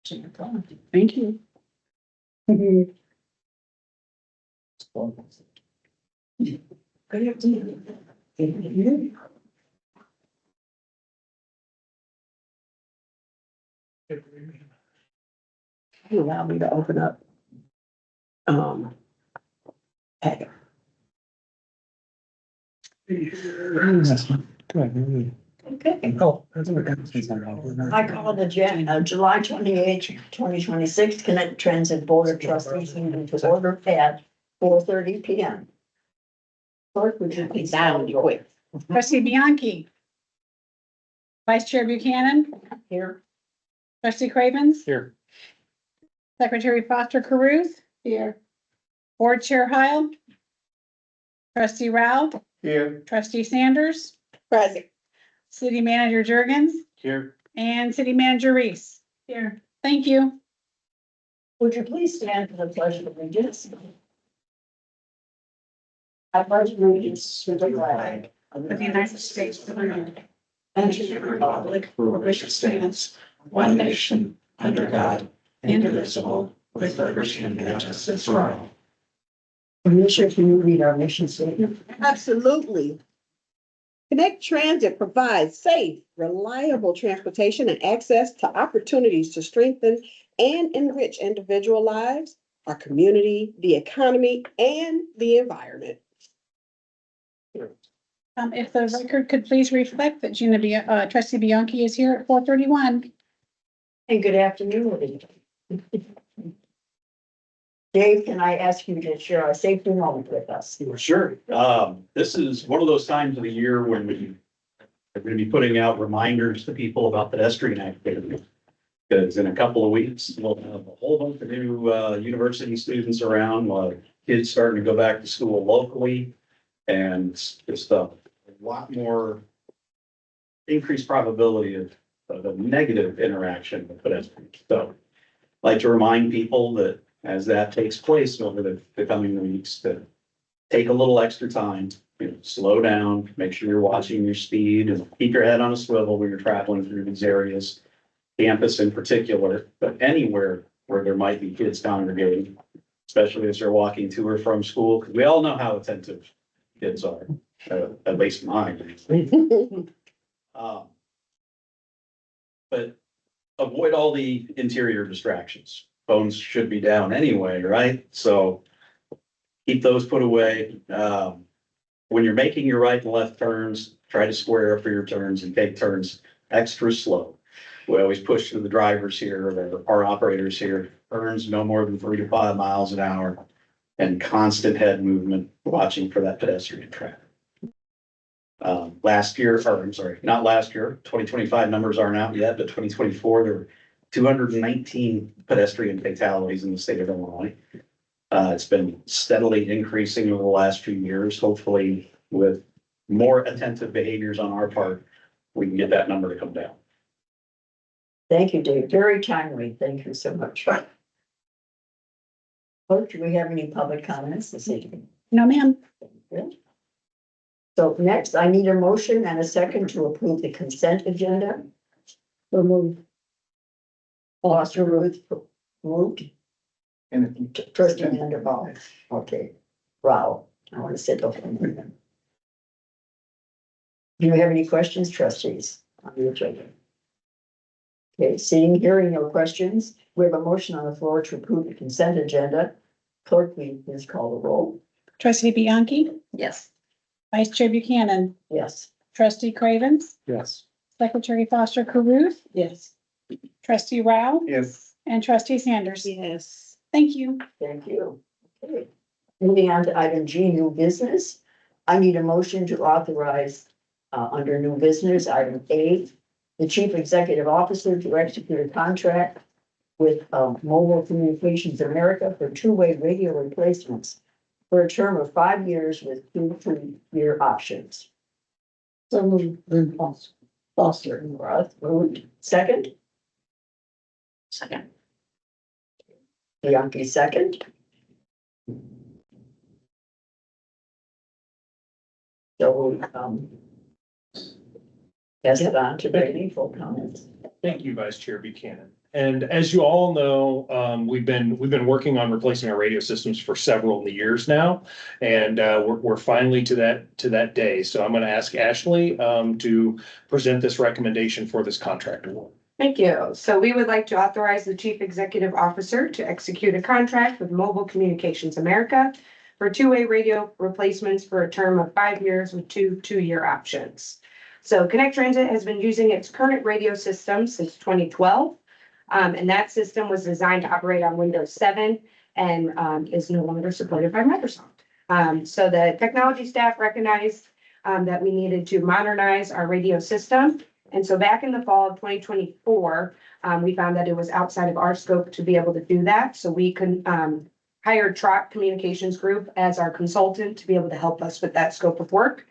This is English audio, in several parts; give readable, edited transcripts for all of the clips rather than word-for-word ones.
Thank you. Good afternoon. You allow me to open up. Packet. Okay, Oh. I call the July 28th, 2026 Connect Transit Board of Trustees meeting to order at 4:30 p.m. Clerk, would you please call the roll? Trustee Bianchi. Vice Chair Buchanan, Here. trustee Cravens, Here. secretary Foster Caruth, Here. board chair Heil, trustee Rao, Here. trustee Sanders, Present. city manager Jurgens, Here. and city manager Reese. Here. Thank you. Would you please stand for the pledge of allegiance? I pledge allegiance to the flag Of the United States of America, and to the republic for which it stands, one nation, under God, indivisible, with liberty and justice for all. Commissioner, can you read our mission statement? Absolutely. Connect Transit provides safe, reliable transportation and access to opportunities to strengthen and enrich individual lives, our community, the economy, and the environment. If the record could please reflect that trustee Bianchi is here at 4:31. And good afternoon, ladies. Dave, can I ask you to share a safety moment with us? Sure. This is one of those times of the year when we are going to be putting out reminders to people about pedestrian activity. Because in a couple of weeks, we'll have a whole bunch of new university students around, a lot of kids starting to go back to school locally. And just a lot more increased probability of a negative interaction with pedestrians. So I'd like to remind people that as that takes place over the coming weeks, to take a little extra time, slow down, make sure you're watching your speed and keep your head on a swivel when you're traveling through these areas, campus in particular, but anywhere where there might be kids congregating, especially as they're walking to or from school, because we all know how attentive kids are, at least mine. But avoid all the interior distractions. Phones should be down anyway, right? So keep those put away. When you're making your right and left turns, try to square up for your turns and take turns extra slow. We always push to the drivers here, or our operators here, turns no more than 3 to 5 miles an hour, and constant head movement, watching for that pedestrian traffic. Last year, or I'm sorry, not last year, 2025 numbers aren't out yet, but 2024, there were 219 pedestrian fatalities in the state of Illinois. It's been steadily increasing over the last few years. Hopefully, with more attentive behaviors on our part, we can get that number to come down. Thank you, Dave. Very timely. Thank you so much. Clerk, do we have any public comments this evening? No, ma'am. So next, I need a motion and a second to approve the consent agenda. Remove. Foster Ruth moved. And Trustee Vanderbilt. Okay. Wow. I want to sit the whole thing. Do you have any questions, trustees, on the agenda? Okay, seeing, hearing no questions, we have a motion on the floor to approve the consent agenda. Clerk, will you please call the roll? Trustee Bianchi, Yes. vice chair Buchanan, Yes. trustee Cravens, yes. secretary Foster Caruth, Yes. trustee Rao, Yes. and trustee Sanders. Yes. Thank you. Thank you. Okay. Moving on to item G, new business. I need a motion to authorize, under new business, item A, the chief executive officer to execute a contract with, Mobile Communications America for two-way radio replacements for a term of 5 years with 2 3-year options. So moved. Foster. Moved. Second? Second. Bianchi, second. So, pass it on to Brady for comments. Thank you, Vice Chair Buchanan. And as you all know, we've been working on replacing our radio systems for several years now. And we're finally to that day. So I'm going to ask Ashley to present this recommendation for this contract award. Thank you. So we would like to authorize the Chief Executive Officer to execute a contract with Mobile Communications America for two-way radio replacements for a term of 5 years with two-year options. So Connect Transit has been using its current radio system since 2012. And that system was designed to operate on Windows 7 and is no longer supported by Microsoft. So the technology staff recognized that we needed to modernize our radio system. And so back in the fall of 2024, we found that it was outside of our scope to be able to do that. So we hired Trot Communications Group as our consultant to be able to help us with that scope of work.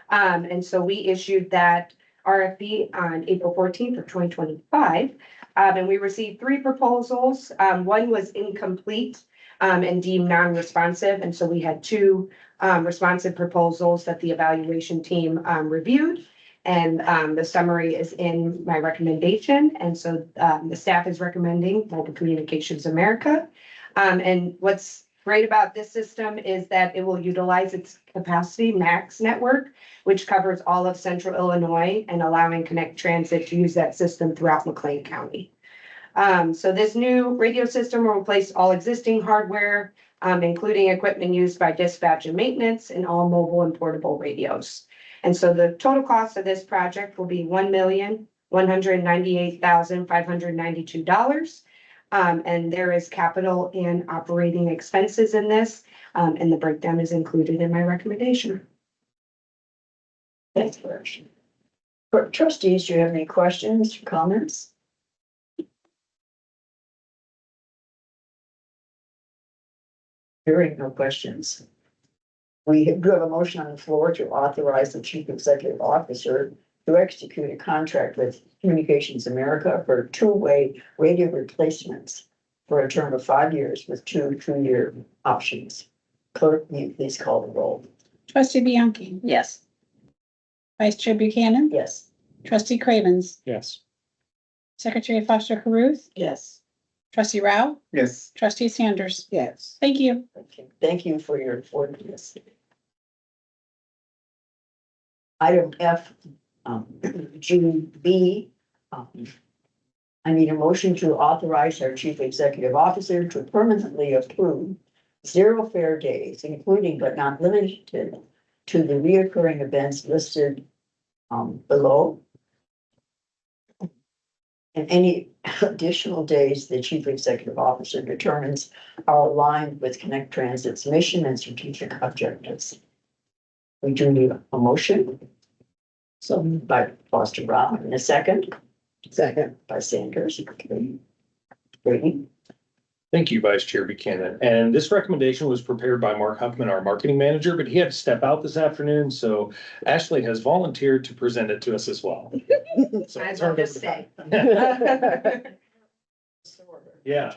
And so we issued that RFP on April 14th of 2025. And we received 3 proposals. One was incomplete and deemed non-responsive. And so we had 2 responsive proposals that the evaluation team reviewed. And the summary is in my recommendation. And so the staff is recommending Mobile Communications America. And what's great about this system is that it will utilize its capacity max network, which covers all of central Illinois and allowing Connect Transit to use that system throughout McLean County. So this new radio system will replace all existing hardware, including equipment used by dispatch and maintenance and all mobile and portable radios. And so the total cost of this project will be $1,198,592. And there is capital and operating expenses in this, and the breakdown is included in my recommendation. Thanks, Rich. For trustees, do you have any questions or comments? Hearing no questions. We do have a motion on the floor to authorize the Chief Executive Officer to execute a contract with Communications America for two-way radio replacements for a term of 5 years with 2-year options. Clerk, will you please call the roll? Trustee Bianchi, Yes. Vice Chair Buchanan, Yes. Trustee Cravens, Yes. Secretary Foster Caruth, Yes. Trustee Rao, Yes. Trustee Sanders. Yes. Thank you. Thank you for your forwardness. Item F, GB. I need a motion to authorize our Chief Executive Officer to permanently approve zero fare days, including but not limited to the reoccurring events listed below. And any additional days the Chief Executive Officer determines are aligned with Connect Transit's mission and strategic objectives. We do need a motion. So moved by Foster Brown, and a second Second. by Sanders. Okay. Brady? Thank you, Vice Chair Buchanan. And this recommendation was prepared by Mark Huffman, our marketing manager, but he had to step out this afternoon. So Ashley has volunteered to present it to us as well. So Might I'll as well turn it just over stay. to- Yeah.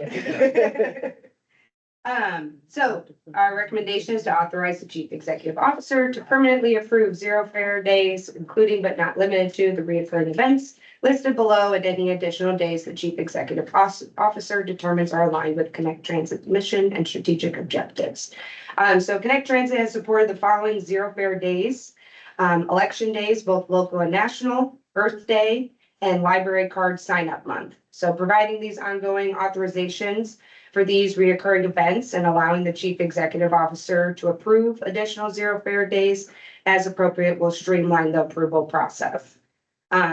So our recommendation is to authorize the Chief Executive Officer to permanently approve zero fare days, including but not limited to the recurring events listed below and any additional days the Chief Executive Officer determines are aligned with Connect Transit's mission and strategic objectives. So Connect Transit has supported the following zero fare days, election days, both local and national, Earth Day, and library card sign up month. So providing these ongoing authorizations for these reoccurring events and allowing the Chief Executive Officer to approve additional zero fare days as appropriate will streamline the approval process.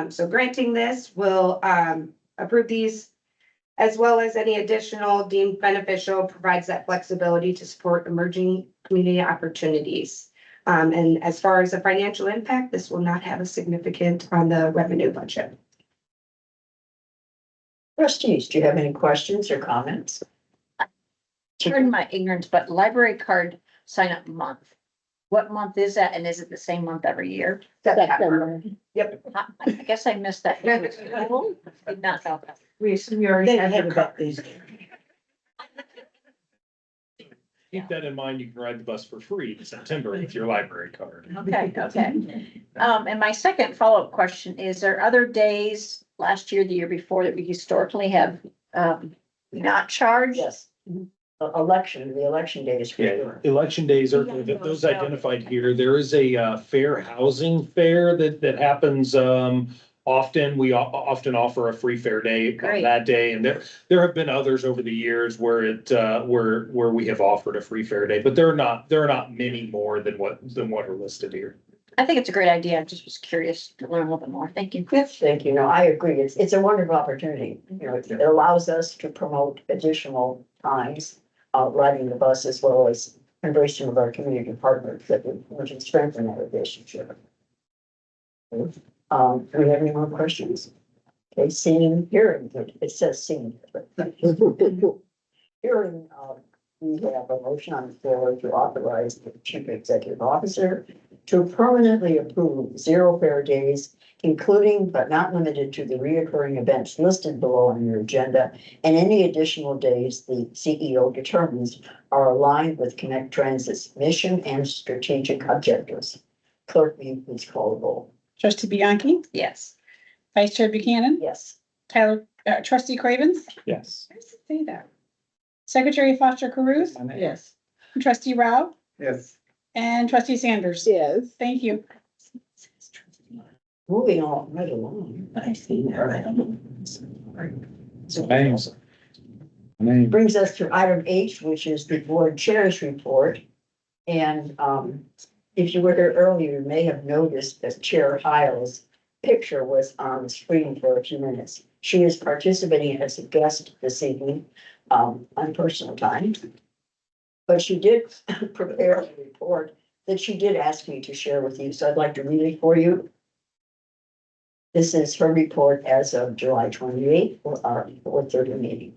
So granting this will approve these as well as any additional deemed beneficial, provides that flexibility to support emerging community opportunities. And as far as the financial impact, this will not have a significant on the revenue budget. Trustees, do you have any questions or comments? Pardon my ignorance, but library card sign up month. What month is that? And is it the same month every year? September. I guess I missed that. Did not know that. We already They have about these. Keep that in mind. You can ride the bus for free in September with your library card. Okay, okay. And my second follow-up question is there other days last year, the year before that we historically have not charged? Yes. Election, the election day is for Yeah, sure. election days are, those identified here. There is a fair housing fair that happens often. We often offer a free fair day on Great. that day. And there have been others over the years where where we have offered a free fair day, but there are not many more than what are listed here. I think it's a great idea. I just was curious to learn a little bit more. Thank you. Thank you. No, I agree. It's a wonderful opportunity. You know, it allows us to promote additional times, riding the bus as well as embracing some of our community partners that we can strengthen that relationship. Do we have any more questions? Okay, seeing, hearing, it says seeing. Hearing, we have a motion on the floor to authorize the chief executive officer to permanently approve 0 fair days, including but not limited to the reoccurring events listed below on your agenda, and any additional days the CEO determines are aligned with Connect Transit's mission and strategic objectives. Clerk, will you please call the roll? Trustee Bianchi, Yes. Vice Chair Buchanan, Yes. Tyler, Trustee Cravens. Yes. Where does it say that? Secretary Foster Caruth, Yes. Trustee Rao, Yes. and Trustee Sanders. Yes. Thank you. Moving on right along. I see there, I don't know. Names. Brings us to item H, which is the board chair's report. And if you were here earlier, you may have noticed that Chair Hiles' picture was on the screen for a few minutes. She is participating as a guest this evening on personal time. But she did prepare a report that she did ask me to share with you, so I'd like to read it for you. This is her report as of July 28th for our 4:30 meeting.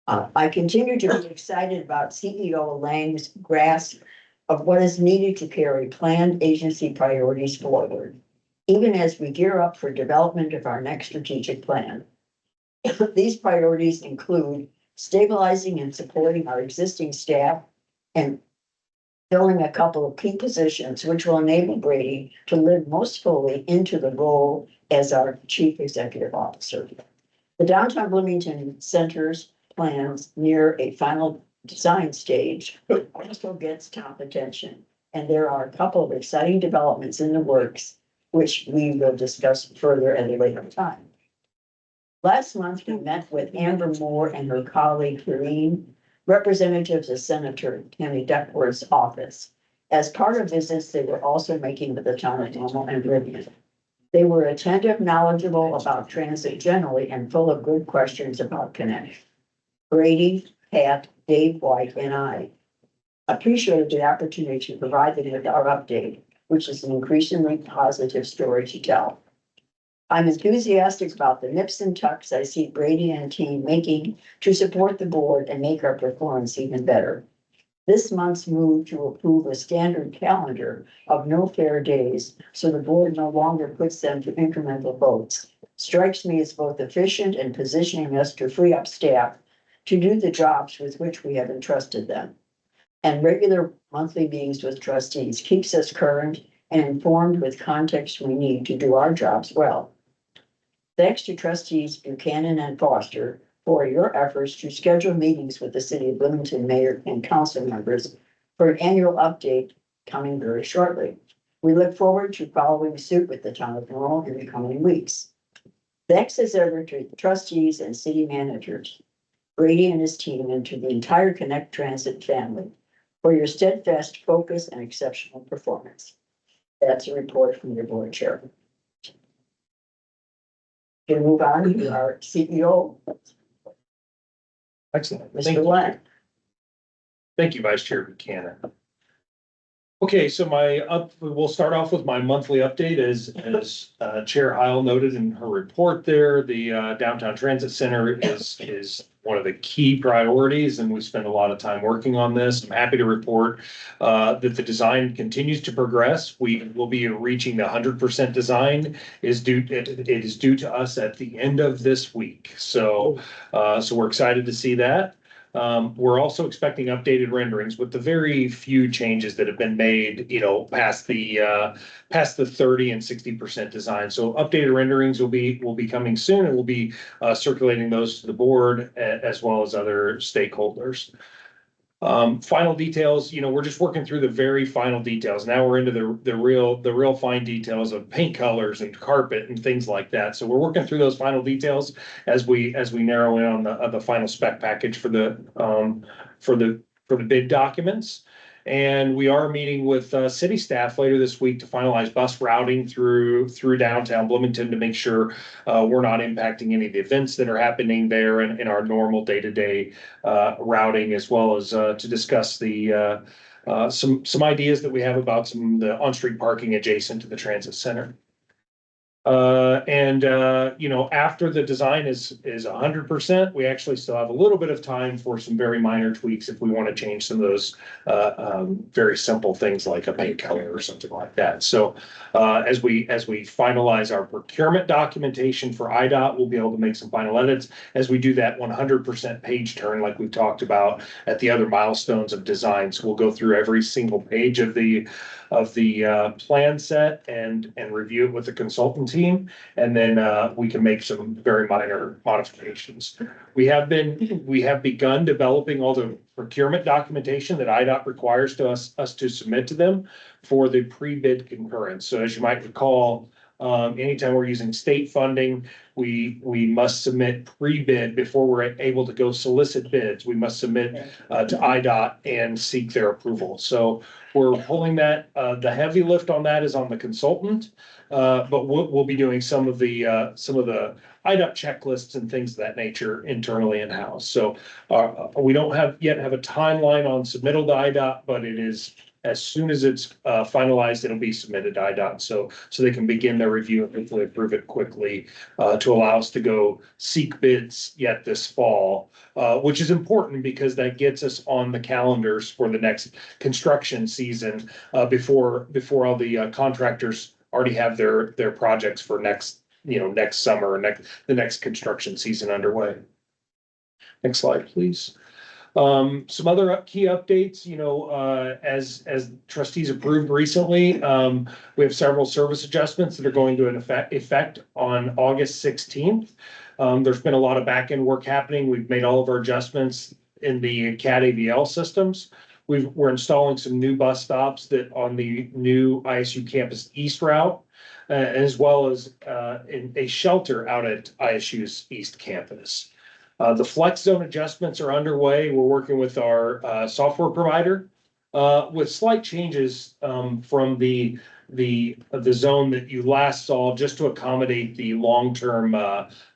I continue to be excited about CEO Lang's grasp of what is needed to carry planned agency priorities forward, even as we gear up for development of our next strategic plan. These priorities include stabilizing and supporting our existing staff and filling a couple of key positions, which will enable Brady to live most fully into the role as our chief executive officer. The downtown Bloomington Center's plans near a final design stage also gets top attention. And there are a couple of exciting developments in the works, which we will discuss further at a later time. Last month, we met with Amber Moore and her colleague, Doreen, representatives of Senator Tammy Duckworth's office. As part of visits, they were also making with the town of Normal and Rivian. They were attentive, knowledgeable about transit generally, and full of good questions about Connect. Brady, Pat, Dave White, and I appreciated the opportunity to provide them with our update, which is an increasingly positive story to tell. I'm enthusiastic about the nips and tucks I see Brady and team making to support the board and make our performance even better. This month's move to approve a standard calendar of no fair days, so the board no longer puts them to incremental votes, strikes me as both efficient and positioning us to free up staff to do the jobs with which we have entrusted them. And regular monthly meetings with trustees keeps us current and informed with context we need to do our jobs well. Thanks to trustees Buchanan and Foster for your efforts to schedule meetings with the city of Bloomington mayor and council members for an annual update coming very shortly. We look forward to following suit with the town of Normal in the coming weeks. Thanks as ever to the trustees and city managers, Brady and his team, and to the entire Connect Transit family for your steadfast focus and exceptional performance. That's a report from your board chair. Can move on to our CEO, Excellent. Thank Mr. you. Lang. Thank you, Vice Chair Buchanan. Okay, so we'll start off with my monthly update as Chair Heil noted in her report there. The Downtown Transit Center is one of the key priorities, and we spend a lot of time working on this. I'm happy to report that the design continues to progress. We will be reaching the 100% design it is due to us at the end of this week. So we're excited to see that. We're also expecting updated renderings with the very few changes that have been made, past the 30 and 60% design. So updated renderings will be coming soon, and we'll be circulating those to the board as well as other stakeholders. Final details, we're just working through the very final details. Now we're into the real fine details of paint colors and carpet and things like that. So we're working through those final details as we narrow in on the final spec package for the bid documents. And we are meeting with city staff later this week to finalize bus routing through downtown Bloomington to make sure we're not impacting any of the events that are happening there in our normal day-to-day routing, as well as to discuss the some ideas that we have about some of the on-street parking adjacent to the transit center. After the design is 100%, we actually still have a little bit of time for some very minor tweaks if we want to change some of those very simple things like a paint color or something like that. So as we finalize our procurement documentation for IDOT, we'll be able to make some final edits as we do that 100% page turn like we've talked about at the other milestones of design. So we'll go through every single page of the plan set and review it with the consultant team, and then we can make some very minor modifications. We have begun developing all the procurement documentation that IDOT requires us to submit to them for the pre-bid concurrence. So as you might recall, anytime we're using state funding, we must submit pre-bid before we're able to go solicit bids. We must submit to IDOT and seek their approval. So we're pulling that. The heavy lift on that is on the consultant, but we'll be doing some of the IDOT checklists and things of that nature internally in-house. So we don't yet have a timeline on submittal to IDOT, but it is, as soon as it's finalized, it'll be submitted to IDOT. So they can begin their review and hopefully approve it quickly to allow us to go seek bids yet this fall, which is important because that gets us on the calendars for the next construction season before all the contractors already have their projects for next summer or the next construction season underway. Next slide, please. Some other key updates, as trustees approved recently, we have several service adjustments that are going to effect on August 16th. There's been a lot of back-end work happening. We've made all of our adjustments in the CAD AVL systems. We're installing some new bus stops that on the new ISU Campus East route, as well as in a shelter out at ISU's East Campus. The flex zone adjustments are underway. We're working with our software provider with slight changes from the zone that you last saw, just to accommodate the long-term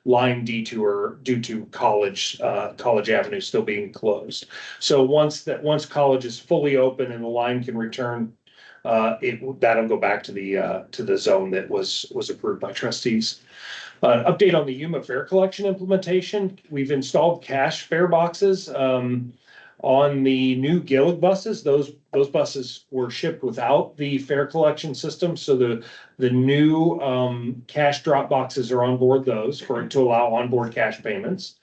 line detour due to College Avenue still being closed. So once College is fully open and the line can return, that'll go back to the zone that was approved by trustees. Update on the Yuma fare collection implementation. We've installed cash fare boxes on the new Gillig buses. Those buses were shipped without the fare collection system, so the new cash drop boxes are on board those to allow onboard cash payments.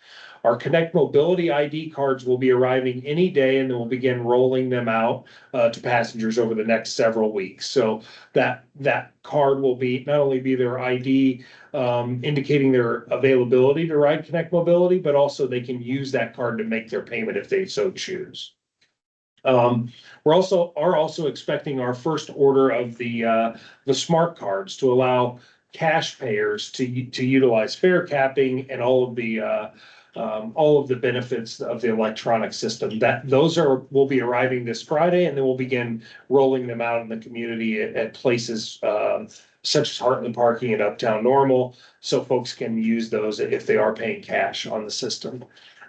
Our Connect Mobility ID cards will be arriving any day, and then we'll begin rolling them out to passengers over the next several weeks. So that card will not only be their ID indicating their availability to ride Connect Mobility, but also they can use that card to make their payment if they so choose. We're also expecting our first order of the smart cards to allow cash payers to utilize fare capping and all of the benefits of the electronic system. Those will be arriving this Friday, and then we'll begin rolling them out in the community at places such as Heartland Parking and Uptown Normal, so folks can use those if they are paying cash on the system.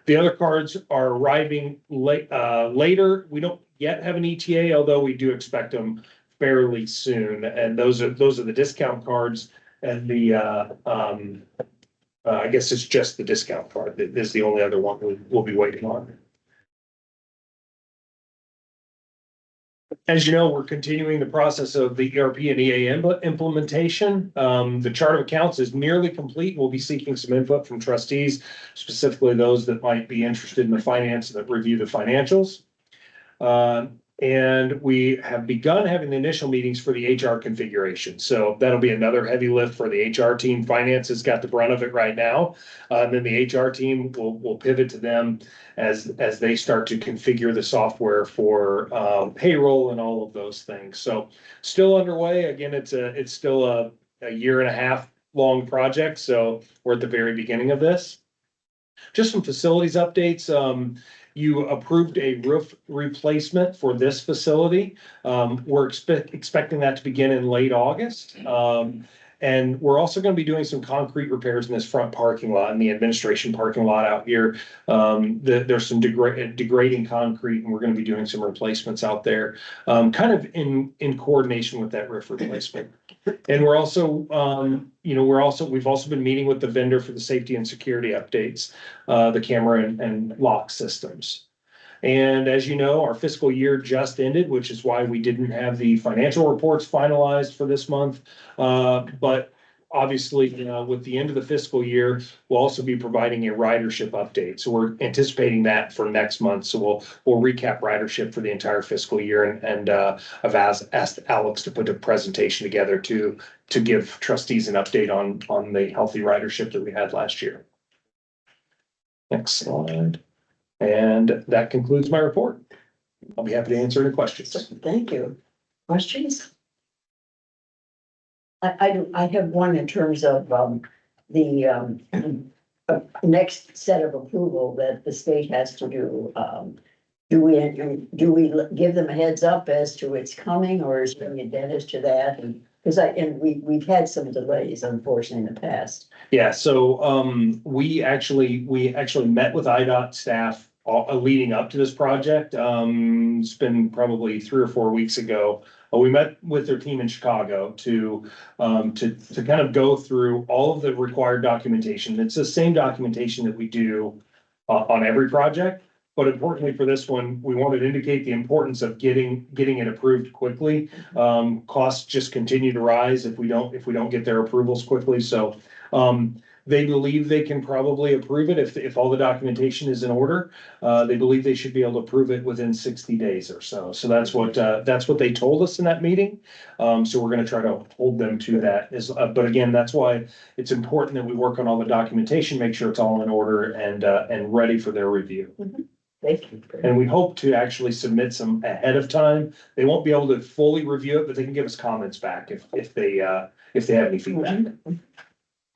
The other cards are arriving later. We don't yet have an ETA, although we do expect them fairly soon. And those are the discount cards, and I guess it's just the discount card that is the only other one we'll be waiting on. as you know, we're continuing the process of the ERP and EAM implementation. The chart of accounts is nearly complete. We'll be seeking some input from trustees, specifically those that might be interested in the finance that review the financials. And we have begun having the initial meetings for the HR configuration. So that'll be another heavy lift for the HR team. Finance has got the brunt of it right now. Then the HR team will pivot to them as they start to configure the software for payroll and all of those things. So still underway. Again, it's still a year and a half long project. So we're at the very beginning of this. Just some facilities updates. You approved a roof replacement for this facility. We're expecting that to begin in late August. And we're also going to be doing some concrete repairs in this front parking lot, in the administration parking lot out here. There's some degrading concrete, and we're going to be doing some replacements out there, kind of in coordination with that roof replacement. And we're also, we've also been meeting with the vendor for the safety and security updates, the camera and lock systems. And as you know, our fiscal year just ended, which is why we didn't have the financial reports finalized for this month. But obviously, with the end of the fiscal year, we'll also be providing a ridership update. So we're anticipating that for next month. So we'll recap ridership for the entire fiscal year. And I've asked Alex to put a presentation together to give trustees an update on the healthy ridership that we had last year. Next slide. And that concludes my report. I'll be happy to answer any questions. Thank you. Questions? I have one in terms of, the, next set of approval that the state has to do. Do we give them a heads up as to it's coming, or is there any advantage to that? And we've had some delays, unfortunately, in the past. Yeah, so we actually met with IDOT staff leading up to this project. It's been probably 3 or 4 weeks ago. We met with their team in Chicago to kind of go through all of the required documentation. It's the same documentation that we do on every project. But importantly for this one, we wanted to indicate the importance of getting it approved quickly. Costs just continue to rise if we don't get their approvals quickly. So they believe they can probably approve it if all the documentation is in order. They believe they should be able to approve it within 60 days or so. So that's what they told us in that meeting. So we're going to try to hold them to that. But again, that's why it's important that we work on all the documentation, make sure it's all in order and ready for their review. Mm-hmm. Thank you. And we hope to actually submit some ahead of time. They won't be able to fully review it, but they can give us comments back if they have any feedback. Mm-hmm.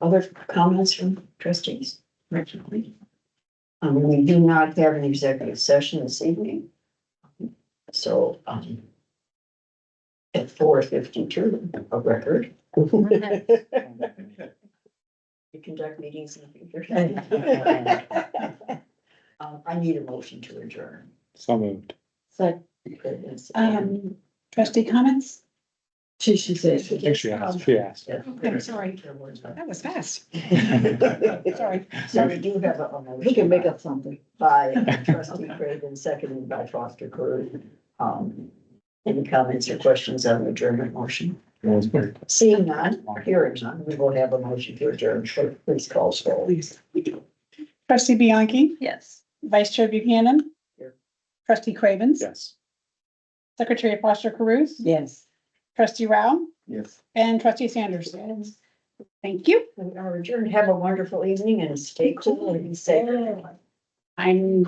Other comments from trustees? We do not have an executive session this evening. So, at 4:52, a record. You conduct meetings in the future. I need a motion to adjourn. So moved. So, Trustee comments? She said. I think she asked. Okay, sorry. That was fast. Sorry. So we do have a motion. We can make up something. By trustee Craven, seconded by Foster Crew. Any comments or questions on the adjournment motion? Seeing none, or hearing none, we will have a motion to adjourn. Please call roll. Please. Trustee Bianchi, Yes. Vice Chair Buchanan. Here. Trustee Cravens. Yes. Secretary Foster Caruth. Yes. Trustee Rao Yes. and Trustee Sanders. Thank you. We are adjourned. Have a wonderful evening and stay cool and be safe. I'm